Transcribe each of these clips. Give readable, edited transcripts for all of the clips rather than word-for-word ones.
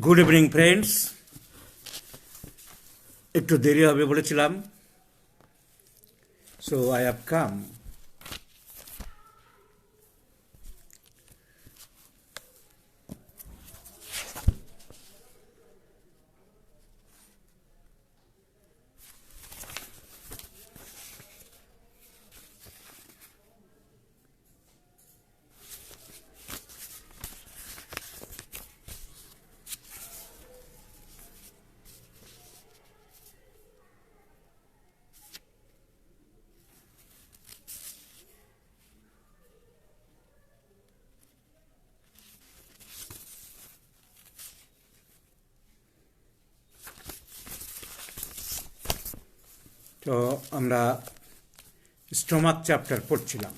Good evening friends. একটু দেরি হবে বলেছিলাম, সো আই হ্যাভ কাম। তো আমরা স্টোমাক চ্যাপ্টার পড়ছিলাম।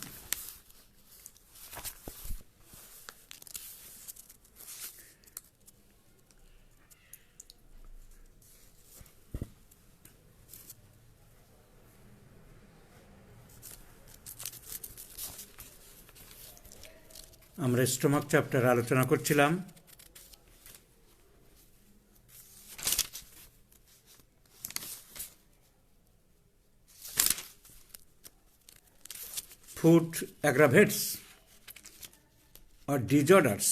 আমরা স্টোমাক চ্যাপ্টার আলোচনা করছিলাম। Food aggravates or disorders.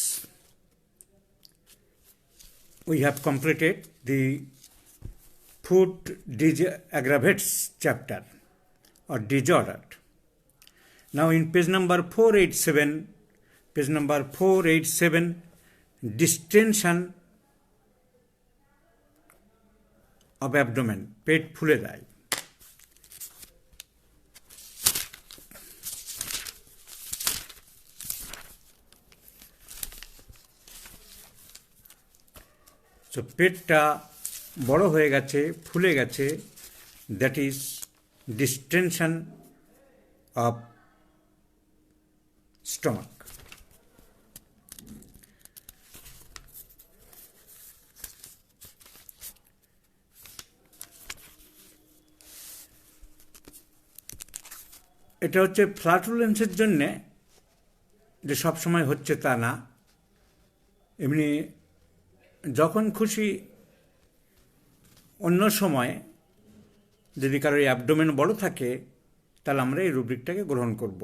We have completed the food aggravates chapter or disorder. Now in page number 487, distension of abdomen, পেট ফুলে যায়। তো পেটটা বড় হয়ে গেছে, ফুলে গেছে, that is distinction of stomach. এটা হচ্ছে ফ্ল্যাটুলেন্সের জন্যে, যে সবসময় হচ্ছে তা না, এমনি যখন খুশি অন্য সময় যদি কারোর অ্যাবডোমেন বড় থাকে, তাহলে আমরা এই রুব্রিকটাকে গ্রহণ করব।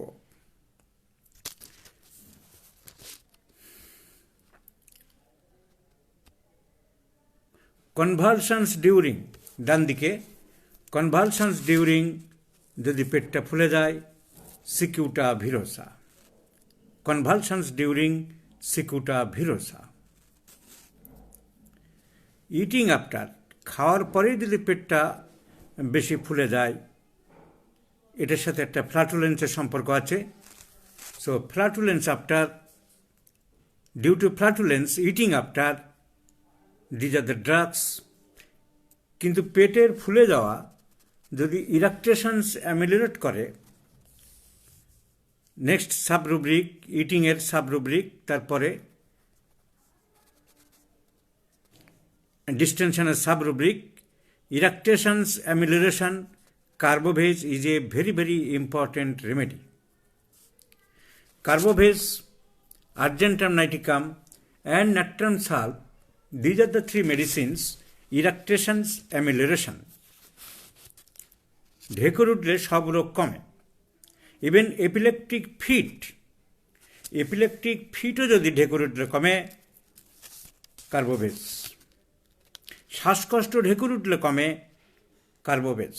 কনভালশনস ডিউরিং, ডান দিকে, কনভালশনস ডিউরিং যদি পেটটা ফুলে যায়, সিকিউটা ভিরোসা। কনভালশনস ডিউরিং সিকিউটা ভিরোসা। ইটিং আফটার, খাওয়ার পরেই যদি পেটটা বেশি ফুলে যায়, এটার সাথে একটা ফ্ল্যাটুলেন্সের সম্পর্ক আছে। So flatulence after, due to flatulence, eating after, these are the drugs. কিন্তু পেটের ফুলে যাওয়া যদি ইরাকটেশনস অ্যামিলিরেট করে, নেক্সট সাবরুব্রিক, ইটিংয়ের সাবরুব্রিক, তারপরে ডিস্টেনশনের subrubric, eructations amelioration, carbo veg is a very very important remedy. Carbo veg, argentum nitricum and natrum sulph, these are the three medicines, eructations amelioration. ঢেকুর উঠলে সব রোগ কমে, ইভেন এপিলেপটিক ফিট, এপিলেপটিক ফিটও যদি ঢেকুর উঠলে কমে, কার্বোভেজ। শ্বাসকষ্ট ঢেকুর উঠলে কমে, কার্বোভেজ।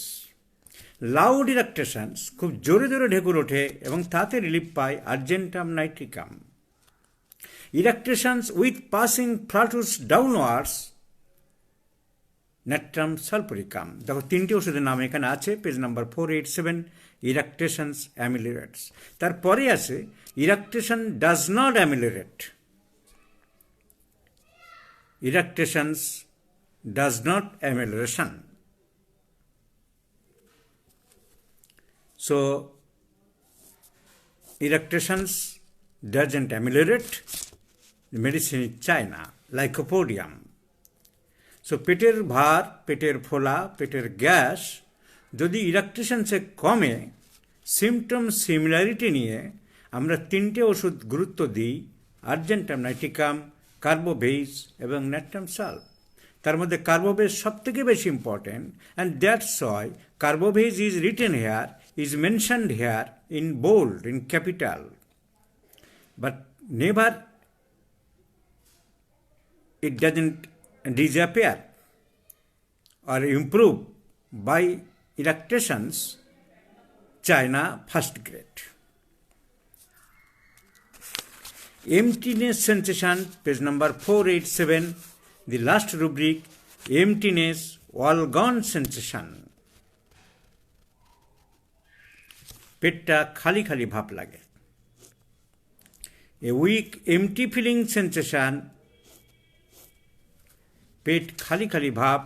লাউড ইরাকটেশনস, খুব জোরে জোরে ঢেকুর ওঠে এবং তাতে রিলিফ পায়, argentum nitricum. Eructations with passing flatus downwards, natrum sulphuricum. দেখো তিনটি ওষুধের নাম এখানে আছে, পেজ নাম্বার 487, ইরাকটেশনস অ্যামিলিরেটস। তারপরে আছে eructation does not ameliorate. Eructations does not amelioration. So eructations doesn't ameliorate, medicine চায় না, লাইকোপোডিয়াম। সো পেটের ভার, পেটের ফোলা, পেটের গ্যাস যদি ইরাকটেশনসে কমে, সিমটম সিমিলারিটি নিয়ে আমরা তিনটে ওষুধ গুরুত্ব দিই, আর্জেন্টাম নাইটিকাম, কার্বোভেজ এবং ন্যাট্রাম সাল্প। তার মধ্যে কার্বোভেজ সব থেকে বেশি important, and that's why carbo veg is written here, is mentioned here in bold, in capital, but never it doesn't disappear or improve by elections. China first grade. Emptiness sensation, page number 487, the last rubric, emptiness, all gone sensation. পেটটা খালি খালি ভাব লাগে। A weak empty feeling sensation, পেট খালি খালি ভাব,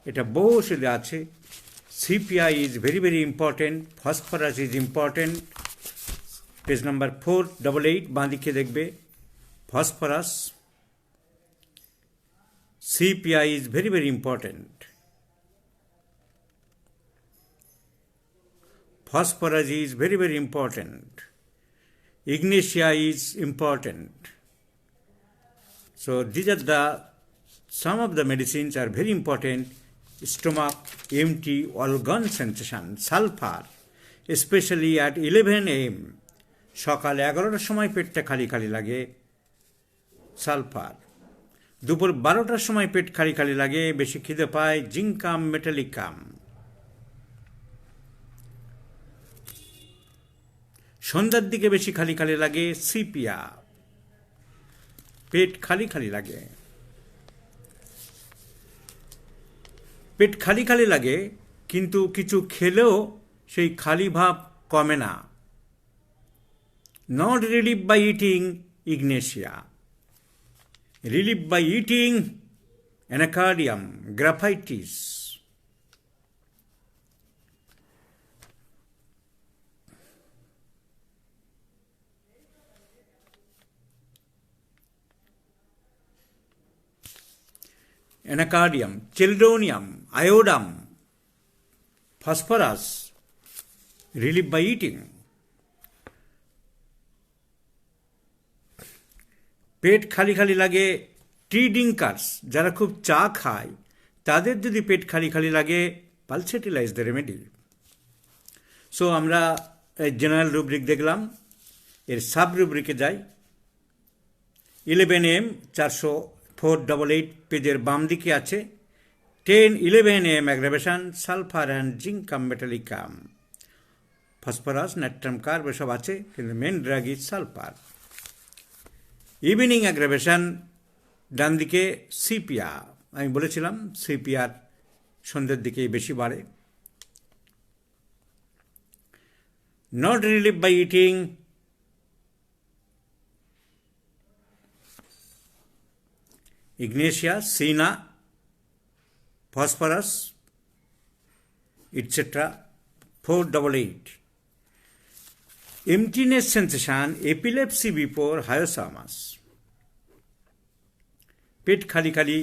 এটা বহু ওষুধে আছে। CPI is very very important, phosphorus is important. Page number 488 বাঁ দিকে দেখবে phosphorus, CPI is very very important. Phosphorus is very very important. Ignatia is important. So these are some of the medicines are very important. Stomach empty, all gone sensation. Sulfur, especially at 11 AM, সকাল 11টার সময় পেটটা খালি খালি লাগে, sulphur. দুপুর 12টার সময় পেট খালি খালি লাগে, বেশি খিদে পায়, জিঙ্কাম মেটালিকাম। সন্ধ্যার দিকে বেশি খালি খালি লাগে, সিপিয়া। পেট খালি খালি লাগে, পেট খালি খালি লাগে, কিন্তু কিছু খেলেও সেই খালি ভাব কমে না। Not relieve by eating, ignatia. Relieve by eating, anacardium, graphites. Anacardium, chelidonium, iodum, phosphorus, relieve by eating. পেট খালি খালি লাগে, টি ড্রিঙ্কার্স, যারা খুব চা খায় তাদের যদি পেট খালি খালি লাগে, pulsatilla is the remedy. So আমরা জেনারেল রুব্রিক দেখলাম, এর সাব রুব্রিকে যাই। 11 AM 488 পেজের বাম দিকে আছে 10-11 AM aggravation, sulphur and zincum metallicum. Phosphorus, natrum, carb এসব আছে, কিন্তু main drug is sulphur. Evening aggravation, ডান দিকে সিপিয়া। আমি বলেছিলাম সিপিআর সন্ধ্যের দিকেই বেশি বাড়ে। Not relieve by eating, Ignatia, Sina, Phosphorus, etc. 488. Emptiness sensation, epilepsy before hyoscyamus. পেট খালি খালি,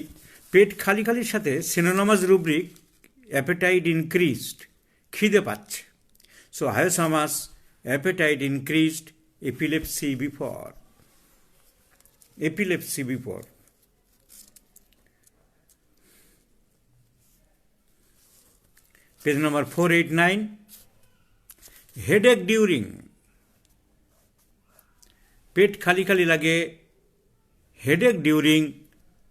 পেট খালি খালির সাথে সিনোনিমাস রুব্রিক, অ্যাপেটাইট ইনক্রিজড, খিদে পাচ্ছে। So hyoscyamus, appetite increased, epilepsy before. Epilepsy before. Page number 489, headache during, পেট খালি খালি লাগে, headache during,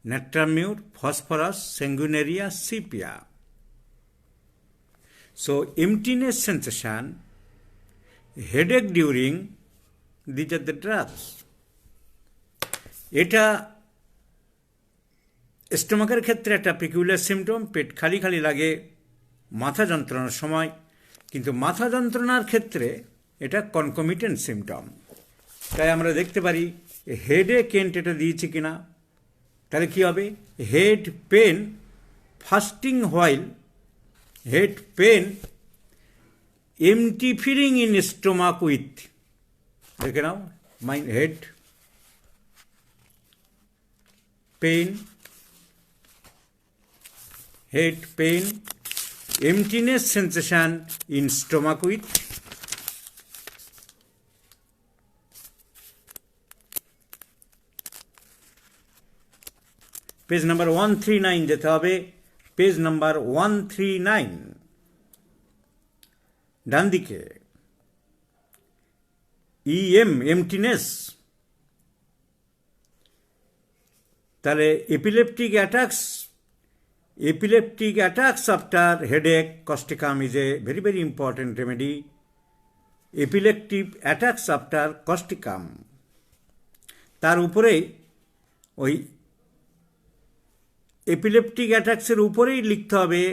natrum mur, phosphorus, sanguinaria, sepia. So emptiness sensation, headache during, these are the drugs. এটা স্টোমাকের ক্ষেত্রে একটা পিকুলার সিমটম, পেট খালি খালি লাগে মাথা যন্ত্রণার সময়, কিন্তু মাথা যন্ত্রণার ক্ষেত্রে এটা কনকমিটেন্ট সিমটম। তাই আমরা দেখতে পারি হেডে কেন্ট এটা দিয়েছে কিনা। তাহলে কী হবে? Head pain fasting while, head pain empty feeling in stomach with, দেখে নাও, my head pain, head pain, emptiness sensation in stomach with page number 139 যেতে হবে, পেজ নাম্বার 139, ডান দিকে। এমটিনেস, তাহলে epileptic attacks after headache, causticum is a very very important remedy. Epileptic attacks after causticum, তার উপরে ওই epileptic অ্যাটাক্সের উপরেই লিখতে হবে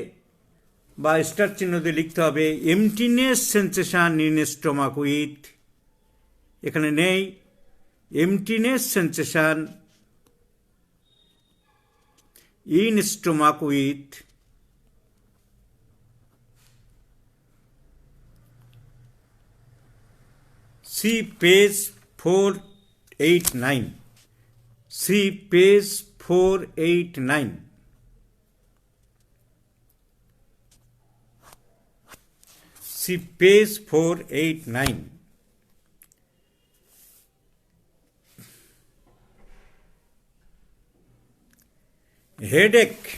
বা স্টার চিহ্ন দিয়ে লিখতে হবে emptiness sensation in stomach with, এখানে নেই emptiness sensation in stomach with see page 489, see page 489, see page 489. Headache,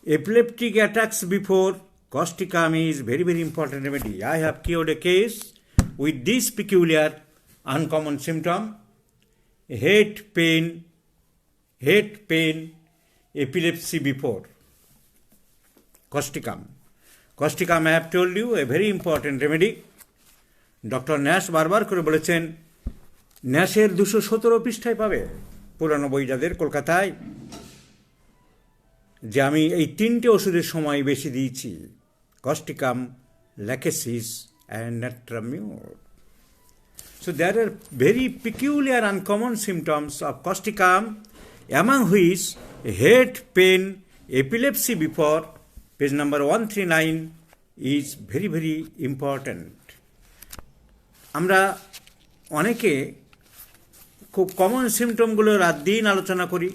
epileptic attacks before causticum is very very important remedy. I have cured a case with this peculiar uncommon symptom, head pain, epilepsy before causticum. Causticum I have told you a very important remedy. Doctor Nash বারবার করে বলেছেন, ন্যাশের 217 পৃষ্ঠায় পাবে পুরানো বই যাদের কলকাতায়, যে আমি এই 3টে ওষুধের সময় বেশি দিয়েছি, causticum, lachesis and natramure. So there are very peculiar uncommon symptoms of causticum, among which head pain, epilepsy before page number 139 is very very important. আমরা অনেকে খুব কমন সিমটমগুলো রাত দিন আলোচনা করি,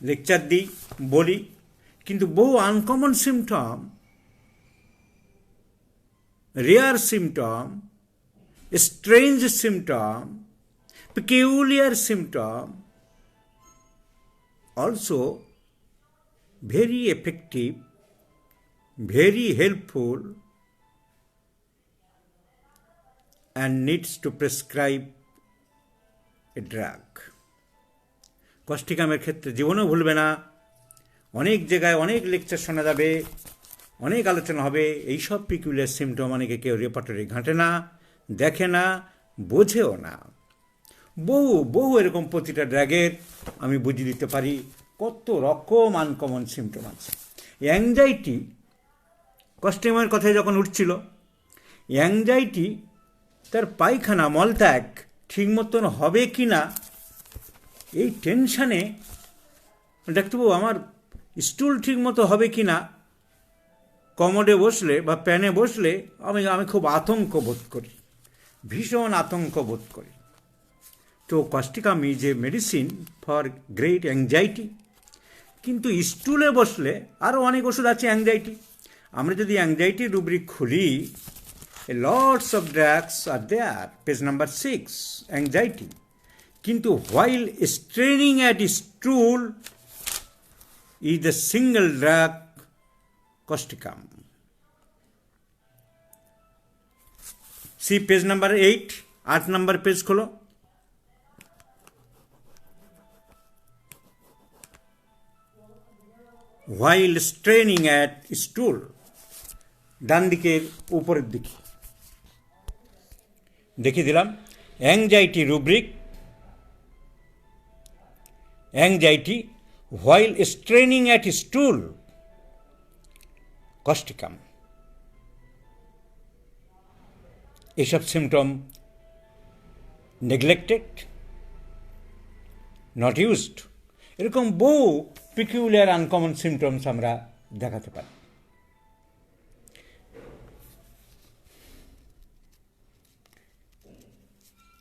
লেকচার দিই, বলি, কিন্তু বহু uncommon symptom, rare symptom, strange symptom, peculiar symptom, also very effective, very helpful, and needs to prescribe a drug. causticum ক্ষেত্রে জীবনেও ভুলবে না, অনেক জায়গায় অনেক লেকচার শোনা যাবে, অনেক আলোচনা হবে। এইসব পিকুলিয়ার সিমটম অনেকে কেউ রেপার্টরি ঘাঁটে না, দেখে না, বোঝেও না। বহু এরকম প্রতিটা ড্রাগের আমি বুঝিয়ে দিতে পারি কত রকম আনকমন সিমটম আছে। অ্যাংজাইটি, কাস্টমারের কথায় যখন উঠছিল, অ্যাংজাইটি তার পায়খানা মলত্যাগ ঠিক মতন হবে কি না এই টেনশানে, ডাক্তারবাবু আমার স্টুল ঠিক মতো হবে কি না, কমোডে বসলে বা প্যানে বসলে আমি খুব আতঙ্ক বোধ করি, ভীষণ আতঙ্ক বোধ করি। তো causticum is a medicine for great anxiety. কিন্তু স্টুলে বসলে আরও অনেক ওষুধ আছে অ্যাংজাইটি। আমরা যদি অ্যাংজাইটির রুব্রিক খুলি, lots of drugs are there, page number 6, anxiety. কিন্তু while straining at stool is the single drug causticum. See page number 8, 8 number page kholo. While straining at stool, ডান দিকের উপরের দিকে দেখিয়ে দিলাম anxiety rubric, anxiety while straining at stool, causticum. এসব symptom neglected, not used, এরকম বহু peculiar uncommon symptoms আমরা দেখাতে পারি।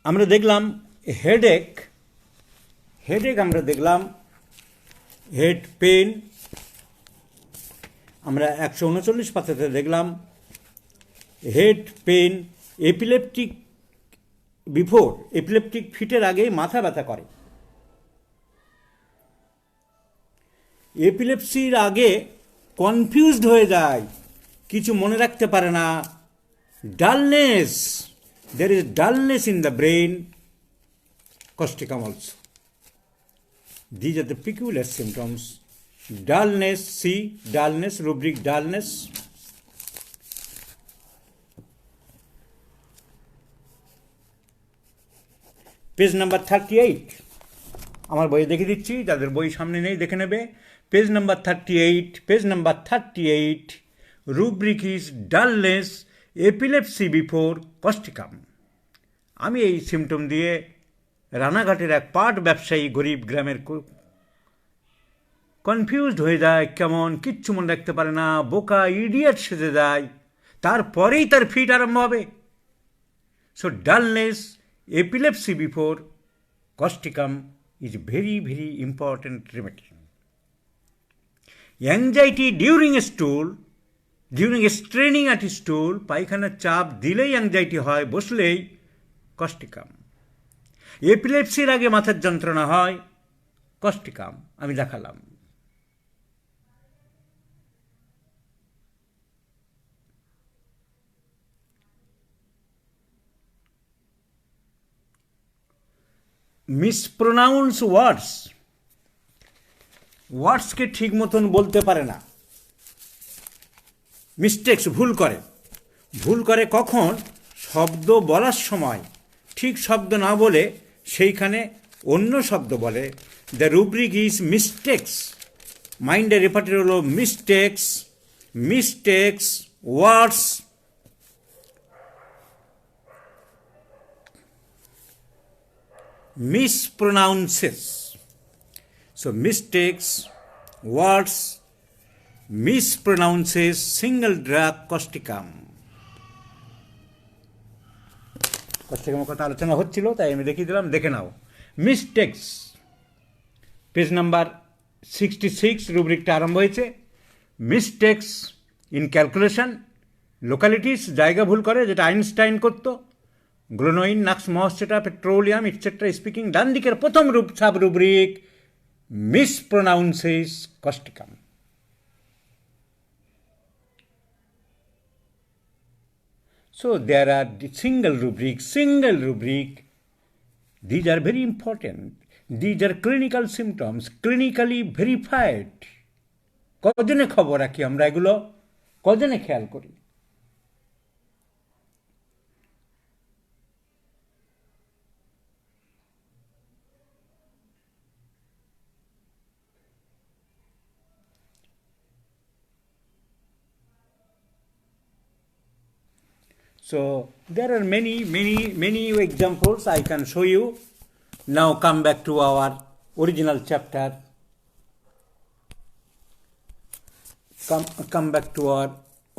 আমরা দেখলাম হেডেক আমরা দেখলাম, হেড পেন আমরা 139 পাতাতে দেখলাম, head pain epileptic before, epileptic ফিটের আগেই মাথা ব্যথা করে। এপিলেপসির আগে কনফিউজড হয়ে যায়, কিছু মনে রাখতে পারে না। Dullness, there is dullness in the brain, causticum also. These are the peculiar symptoms. Dullness, see, dullness, rubric dullness. Page number 38, আমার বইয়ে দেখে দিচ্ছি, যাদের বই সামনে নেই দেখে নেবে। Page number 38, page number 38, rubric is dullness, epilepsy before Causticum. আমি এই সিমটম দিয়ে রানাঘাটের এক পাট ব্যবসায়ী গরিব গ্রামের কনফিউজড হয়ে যায়, কেমন কিচ্ছু মনে রাখতে পারে না, বোকা ইডিয়েট সেজে যায়, তারপরেই তার ফিট আরম্ভ হবে। So dullness, epilepsy before causticum is very, very important remedy. Anxiety during a stool, during a straining at a stool, পায়খানার চাপ দিলেই অ্যাংজাইটি হয়, বসলেই কস্টিকাম। এপিলেপসির আগে মাথার যন্ত্রণা হয়, কস্টিকাম। আমি দেখালাম। মিসপ্রোনাউন্স ওয়ার্ডস, ওয়ার্ডসকে ঠিক মতন বলতে পারে না, মিস্টেক্স, ভুল করে। ভুল করে কখন? শব্দ বলার সময় ঠিক শব্দ না বলে সেইখানে অন্য শব্দ বলে। The rubric is mistakes. মাইন্ডের রেপার্টরি হলো mistakes, mistakes, words, mispronounces. So mistakes, words, mispronounces, single drug causticum. causticum কথা আলোচনা হচ্ছিল তাই আমি দেখিয়ে দিলাম, দেখে নাও। মিস্টেক্স, পেজ নাম্বার 66, রুব্রিকটা আরম্ভ হয়েছে। মিস্টেক্স ইন ক্যালকুলেশন, লোকালিটিস, জায়গা ভুল করে, যেটা আইনস্টাইন করতো। Glonoine, nux moschata, petroleum, etcetera speaking. ডান দিকের প্রথম subrubric, mispronounces causticum. So there are the single rubric. These are very important. These are clinical symptoms, clinically verified. কজনে খবর রাখি আমরা এগুলো, কজনে খেয়াল করি? So there are many examples I can show you. Now come back to our original chapter. Come back to our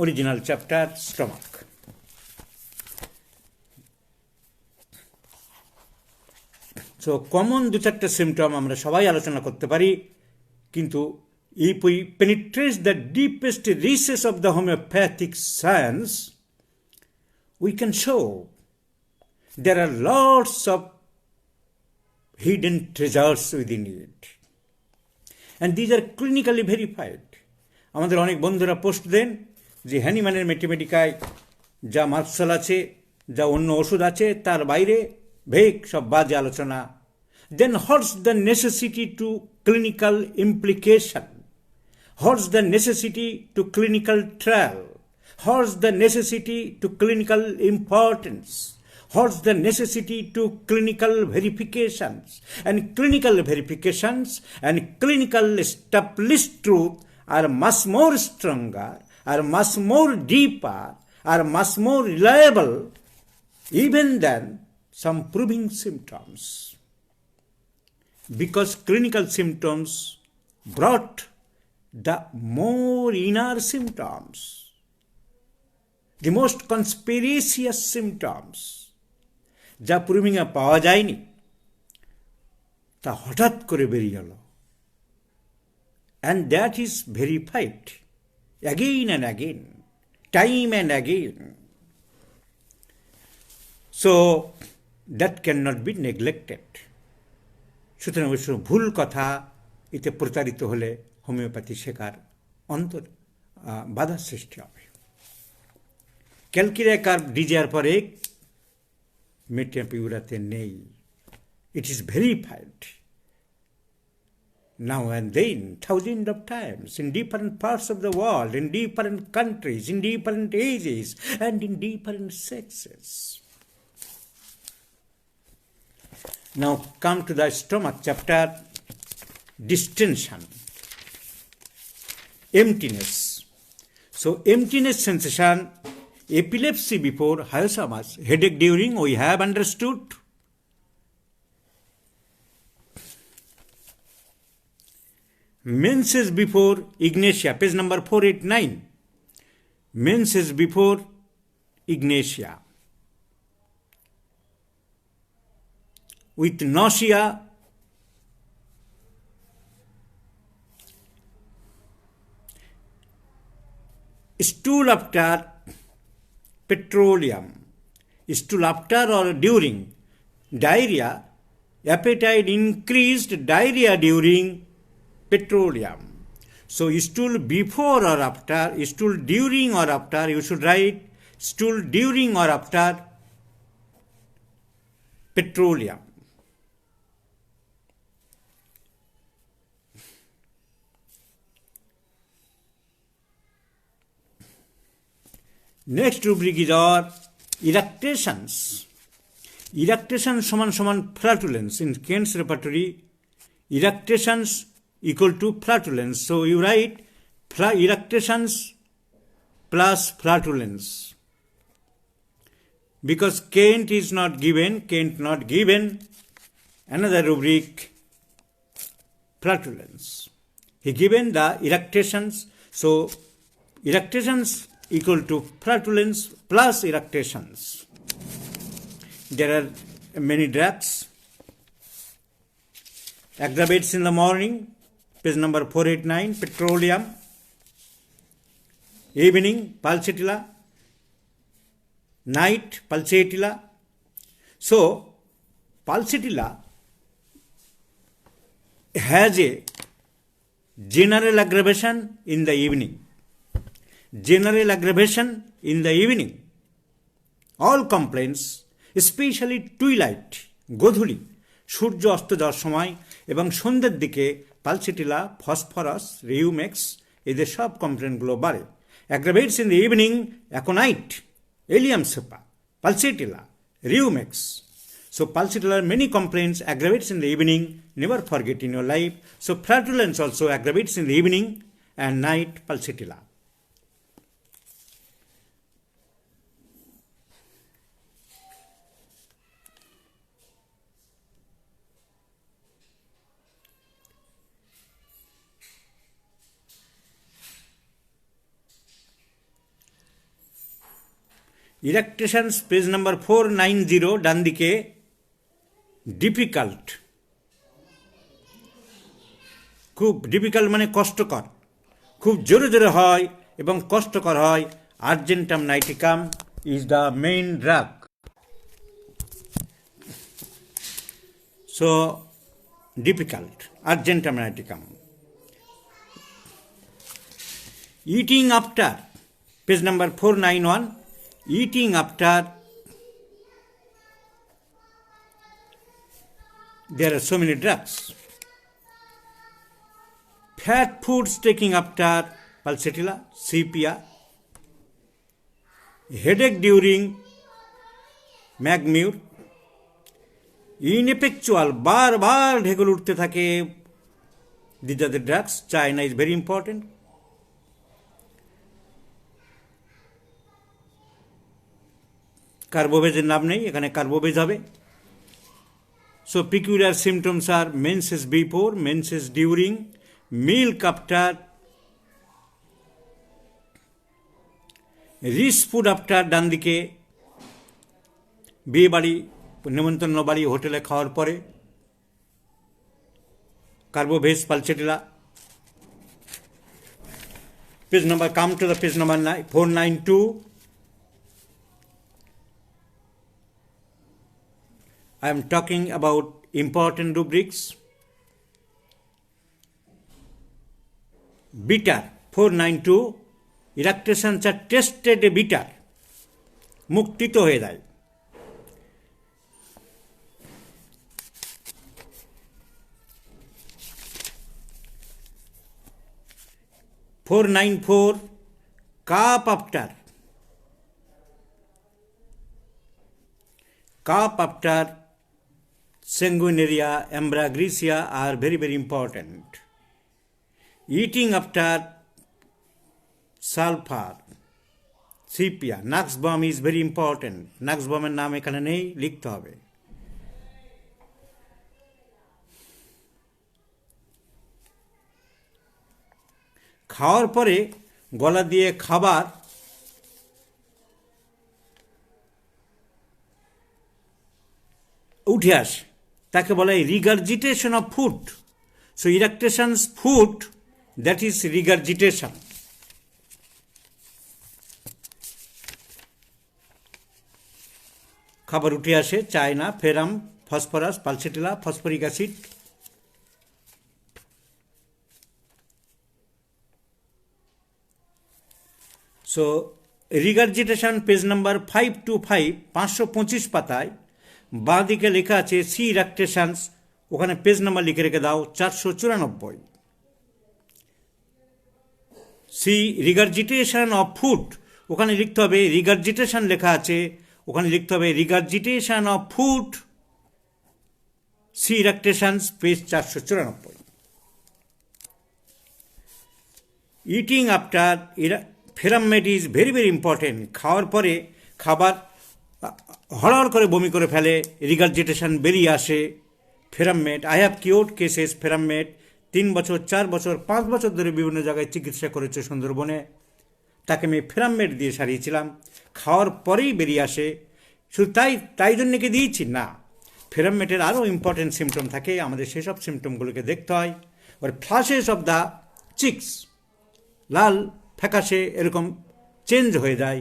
original chapter, stomach. So common দু চারটে symptom আমরা সবাই আলোচনা করতে পারি, কিন্তু if we penetrate the deepest recesses of the homeopathic science, we can show there are lots of hidden treasures within it. And these are clinically verified. আমাদের অনেক বন্ধুরা পোস্ট দেন যে হ্যানিম্যানের ম্যাথমেটিকায় যা মার্কসাল আছে, যা অন্য ওষুধ আছে, তার বাইরে ভেক সব বাজে আলোচনা। Then what's the necessity to clinical implication? What's the necessity to clinical trial? What's the necessity to clinical importance? What's the necessity to clinical verifications? And clinical verifications and clinical established truth are much more stronger, are much more deeper, are much more reliable even than some proving symptoms. Because clinical symptoms brought the more inner symptoms, the most conspiracious symptoms, যা প্রুভিংয়ে পাওয়া যায়নি তা হঠাৎ করে বেরিয়ে গেল, and that is verified again and again, time and again. So that cannot be neglected. সুতরাং ভুল কথা এতে প্রতারিত হলে হোমিওপ্যাথি শেখার বাধার সৃষ্টি হবে। ক্যালকিরিয়া কার্ভ ডিজিআর পরে মেটাপিউরাতে নেই। It is verified now and then, thousands of times, in different parts of the world, in different countries, in different ages, and in different sexes. Now come to the stomach chapter, distension, emptiness. So emptiness sensation, epilepsy before hyosamas, headache during, we have understood. Menses before ignatia, page number 489. Menses before ignatia. With nausea, stool after petroleum, stool after or during diarrhea, appetite increased, diarrhea during petroleum. So stool before or after, stool during or after, you should write stool during or after petroleum. Next rubric is our eructations. Eructation সমান সমান flatulence. In Kent's repertory, eructations equal to flatulence. So you write eructations plus flatulence. Because Kent is not given, another rubric, flatulence. He given the eructations, so eructations equal to flatulence plus eructations. There are many drugs. Aggravates in the morning, page number 489, petroleum. Evening, pulsatilla. Night, pulsatilla. So, pulsatilla has a general aggravation in the evening. General aggravation in the evening. All complaints, especially twilight, গোধূলি, সূর্য অস্ত যাওয়ার সময় এবং সন্ধ্যের দিকে pulsatilla, phosphorus, রিউমেক্স এদের সব কমপ্লেনগুলো বাড়ে। Aggravates in the evening, aconite, allium cepa, pulsatilla, rumex. So pulsatilla, many complaints aggravates in the evening, never forget in your life. So flatulence also aggravates in the evening and night pulsatilla. Eructations, page number 490, ডান দিকে, difficult, খুব difficult মানে কষ্টকর, খুব জোরে জোরে হয় এবং কষ্টকর হয়। Argentum নাইটিকাম is the main drug. So difficult, Argentum নাইটিকাম। Eating after, page number 491, eating after, there are so many drugs. Fat foods taking after pulsatilla, sepia. Headache during mag mur. Ineffectual, বারবার ঢেকুর উঠতে থাকে, this are the drugs. China is very important. কার্বোভেজের নাম নেই, এখানে carbo veg হবে। So peculiar symptoms are menses before, menses during, milk after, rich food after, ডান দিকে বিয়ে বাড়ি, নেমন্তন্ন বাড়ি, হোটেলে খাওয়ার পরে, carbo veg, pulsatilla. Page number, come to the page number 492. I am talking about important rubrics. Bitter 492 eructations are tasted bitter, মুখ তিতো হয়ে যায়। (494) cough after sanguinaria, amblyopia are very, very important. Eating after sulfur, sepia, Nux bomb is very important. Nux bomb-এর নাম এখানে নেই, লিখতে হবে। খাওয়ার পরে গলা দিয়ে খাবার উঠে আসে, তাকে বলা হয় regurgitation of food. So eructations food, that is regurgitation. খাবার উঠে আসে, china, ferrum, phosphorus, pulsatilla, phosphoric acid. So regurgitation page number 525, 525 পাতায় বাঁ দিকে লেখা আছে সি ইরাকটেশনস, ওখানে পেজ নাম্বার লিখে রেখে দাও 494। সি রিগার্জিটেশন অফ ফুড, ওখানে লিখতে হবে রিগার্জিটেশন লেখা আছে, ওখানে লিখতে হবে regurgitation of food, see eructations page 494। Eating after ferrum met is very, very important. খাওয়ার পরে খাবার হড়হড় করে বমি করে ফেলে, রিগার্জিটেশন বেরিয়ে আসে, ferrum met. I have cured cases ferrum met. 3 বছর, 4 বছর, 5 বছর ধরে বিভিন্ন জায়গায় চিকিৎসা করেছে সুন্দরবনে, তাকে আমি ফেরামেট দিয়ে সারিয়েছিলাম। খাওয়ার পরেই বেরিয়ে আসে। শুধু তাই জন্য কি দিয়েছি না, ফেরামেটের আরও ইম্পর্টেন্ট সিমটম থাকে, আমাদের সেসব সিমটমগুলোকে দেখতে হয়। ওর ফ্লাশেস অফ দ্য চিক্স, লাল ফ্যাকাশে এরকম চেঞ্জ হয়ে যায়।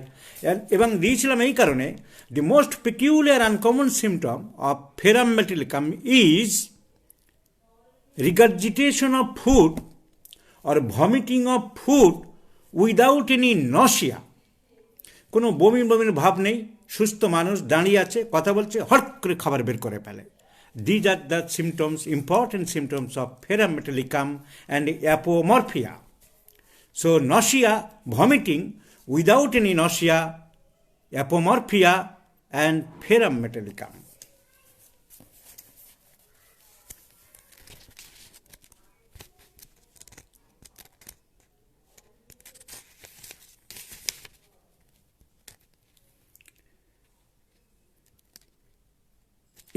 এবং দিয়েছিলাম এই কারণে, the most peculiar uncommon symptom of ferrum metallicum is regurgitation of food or vomiting of food without any nausea. কোনো বমির ভাব নেই, সুস্থ মানুষ দাঁড়িয়ে আছে, কথা বলছে, হট করে খাবার বের করে ফেলে। These are the symptoms, important symptoms of ferrum metallicum and apomorphia. So nausea, vomiting without any nausea, apomorphia and ferametallicum.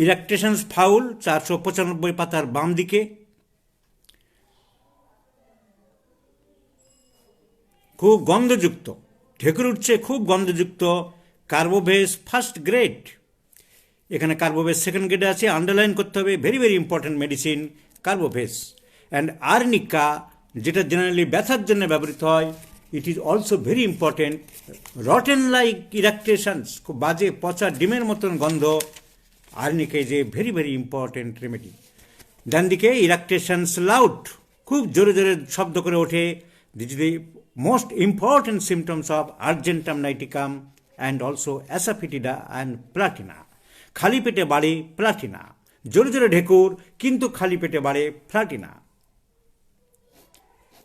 Eructations foul 495 পাতার বাম দিকে। খুব গন্ধযুক্ত, ঢেকুর উঠছে, খুব গন্ধযুক্ত। কার্বোভেস ফার্স্ট গ্রেড, এখানে কার্বোভেস সেকেন্ড গ্রেডে আছে, আন্ডারলাইন করতে হবে, very, very important medicine carbo veg. And arnica, যেটা জেনারেলি ব্যথার জন্য ব্যবহৃত হয়, it is also very important. Rotten like eructations, খুব বাজে পচা ডিমের মতন গন্ধ, arnica is a very, very important remedy. ডান দিকে ইরাকটেশনস লাউড, খুব জোরে জোরে শব্দ করে ওঠে। This is the most important symptoms of argentum niticum and also asafoetida and platina. খালি পেটে বাড়ে প্লাটিনা, জোরে জোরে ঢেকুর কিন্তু খালি পেটে বাড়ে প্লাটিনা।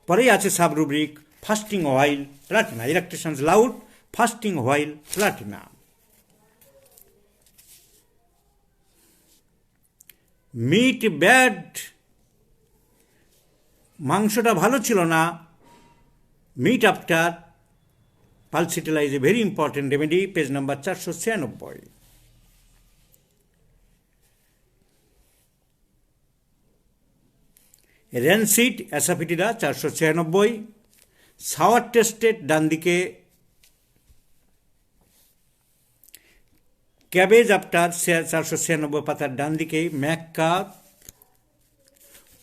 পরেই আছে sub rubric fasting while platina, eructations loud, fasting while platina. Meat bad, মাংসটা ভালো ছিল না। Meat after pulsatilla is a very important remedy, page number 496। Rancid asafoetida 496। Sour tasted ডান দিকে। ক্যাবেজ আফটার 496 পাতার ডান দিকে ম্যাক্কা।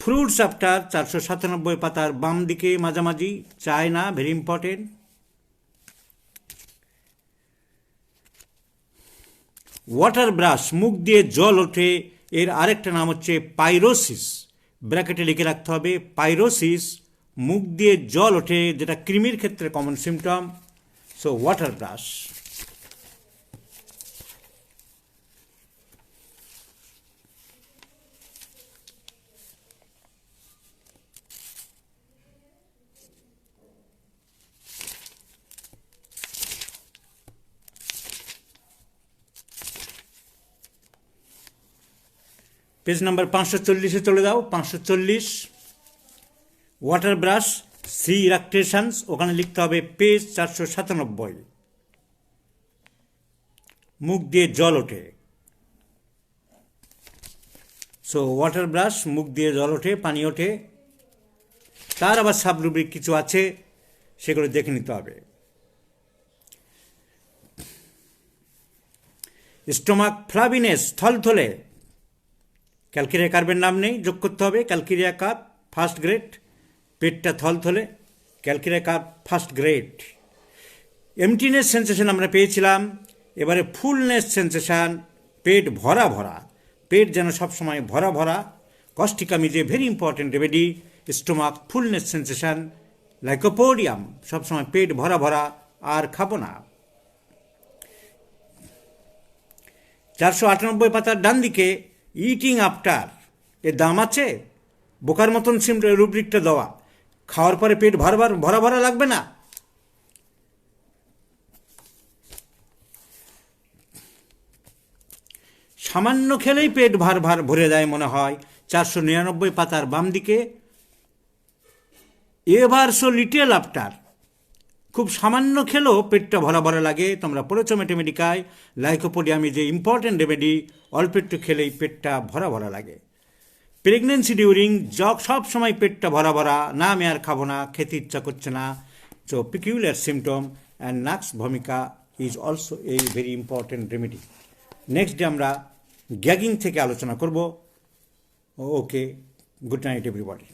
ফ্রুটস আফটার 497 পাতার বাম দিকে মাঝামাঝি, China, very important. Water brush, মুখ দিয়ে জল ওঠে, এর আরেকটা নাম হচ্ছে পাইরোসিস, ব্র্যাকেটে লিখে রাখতে হবে পাইরোসিস মুখ দিয়ে জল ওঠে, যেটা কৃমির ক্ষেত্রে common symptom. So water brash. Page number 540-এ চলে যাও। 540 ওয়াটার ব্রাশ সি ইরাকটেশনস, ওখানে লিখতে হবে পেজ 497। মুখ দিয়ে জল ওঠে। সো ওয়াটার ব্রাশ, মুখ দিয়ে জল ওঠে, পানি ওঠে। তার আবার সাবরুব্রিক কিছু আছে, সেগুলো দেখে নিতে হবে। স্টোমাক ফ্লাভিনেস, থলথলে। ক্যালকেরিয়া কার্বের নাম নেই, যোগ করতে হবে ক্যালকেরিয়া কার্ব ফার্স্ট গ্রেড। পেটটা থলথলে, calcarea carb first grade. এমটিনেস sensation আমরা পেয়েছিলাম, এবারে ফুলনেস সেন্সেশন, পেট ভরা ভরা, পেট যেন সবসময় ভরা ভরা। Causticum is a very important remedy. Stomach fullness sensation, lycopodium, সবসময় পেট ভরা ভরা, আর খাবো না। 498 পাতার ডান দিকে ইটিং আফটার, এর দাম আছে? বোকার মতন রুব্রিকটা দেওয়া। খাওয়ার পরে পেট ভরা ভরা লাগবে না? সামান্য খেলেই পেট ভরে যায় মনে হয়। 499 পাতার বাম দিকে এভার সো লিটেল আফটার, খুব সামান্য খেলেও পেটটা ভরা ভরা লাগে। তোমরা পড়েছো ম্যাথমেটিকায়, lycopodium is a important remedy, অল্প একটু খেলেই পেটটা ভরা ভরা লাগে। প্রেগনেন্সি ডিউরিং সব সময় পেটটা ভরা ভরা, না আমি আর খাবো না, খেতে ইচ্ছা করছে না। So peculiar symptom and nux vomica is also a very important remedy. Next day আমরা গ্যাগিং থেকে আলোচনা করব। Okay, good night everybody.